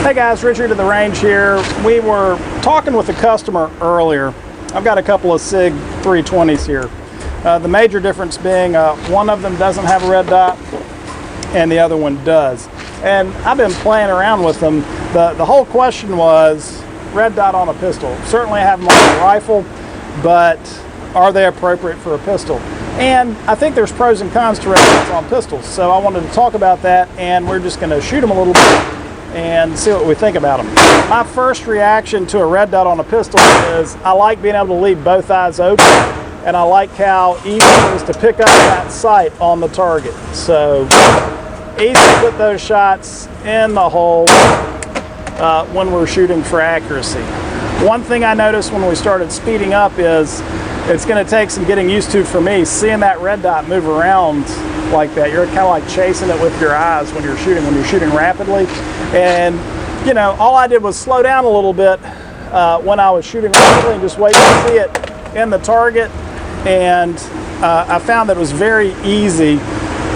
Hey guys, Richard at the range here. We were talking with a customer earlier. I've got a couple of SIG 320s here. The major difference being one of them doesn't have a red dot and the other one does. And I've been playing around with them. The whole question was red dot on a pistol. Certainly I have them on a rifle, but are they appropriate for a pistol? And I think there's pros and cons to red dots on pistols. So I wanted to talk about that, and we're just going to shoot them a little bit and see what we think about them. My first reaction to a red dot on a pistol is I like being able to leave both eyes open, and I like how easy it is to pick up that sight on the target. So easy to put those shots in the hole when we're shooting for accuracy. One thing I noticed when we started speeding up is it's going to take some getting used to for me, seeing that red dot move around like that. You're kind of like chasing it with your eyes when you're shooting rapidly. And you know, all I did was slow down a little bit when I was shooting rapidly and just wait to see it in the target. And I found that it was very easy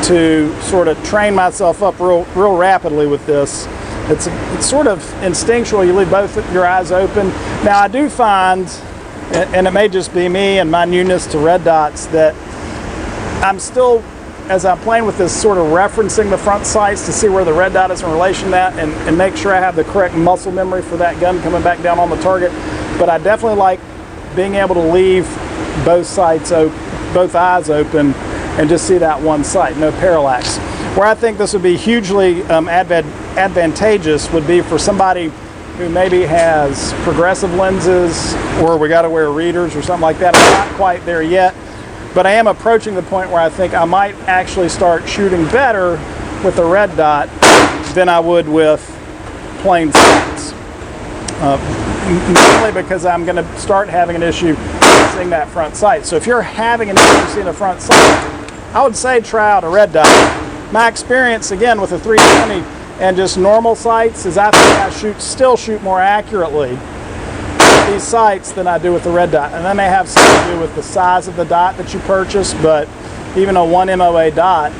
to sort of train myself up real rapidly with this. It's sort of instinctual. You leave both your eyes open. Now I do find, and it may just be me and my newness to red dots, that I'm still, as I'm playing with this, sort of referencing the front sights to see where the red dot is in relation to that, and make sure I have the correct muscle memory for that gun coming back down on the target. But I definitely like being able to leave both sights open, both eyes open, and just see that one sight, no parallax. Where I think this would be hugely advantageous would be for somebody who maybe has progressive lenses, or we got to wear readers or something like that. I'm not quite there yet, but I am approaching the point where I think I might actually start shooting better with a red dot than I would with plain sights. Mainly because I'm going to start having an issue seeing that front sight. So if you're having an issue seeing the front sight, I would say try out a red dot. My experience, again, with a 320 and just normal sights is I think I still shoot more accurately with these sights than I do with the red dot. And that may have something to do with the size of the dot that you purchase, but even a 1 MOA dot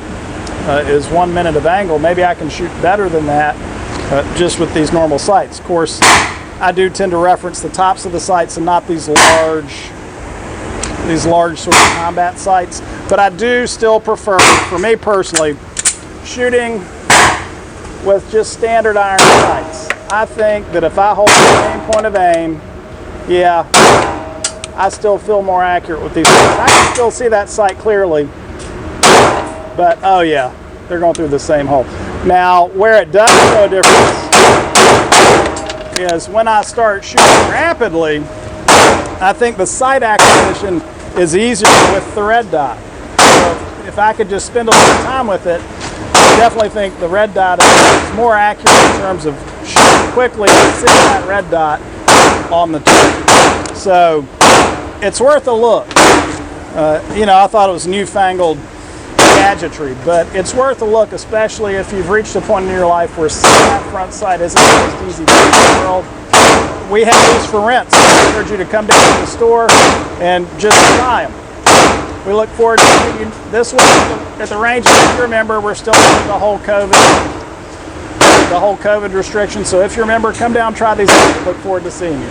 is 1 minute of angle. Maybe I can shoot better than that just with these normal sights. Of course, I do tend to reference the tops of the sights and not these large sort of combat sights. But I do still prefer, for me personally, shooting with just standard iron sights. I think that if I hold the same point of aim, yeah, I still feel more accurate with these. I can still see that sight clearly, but oh yeah, they're going through the same hole. Now, where it does show a difference is when I start shooting rapidly. I think the sight acquisition is easier with the red dot. So if I could just spend a little time with it, I definitely think the red dot is more accurate in terms of shooting quickly and seeing that red dot on the target. So it's worth a look. You know, I thought it was newfangled gadgetry, but it's worth a look, especially if you've reached a point in your life where seeing that front sight isn't the most easy thing in the world. We have these for rent, so I encourage you to come down to the store and just try them. We look forward to seeing you this week at the range. If you remember, we're still under the whole COVID restriction. So if you remember, come down, try these out. Look forward to seeing you.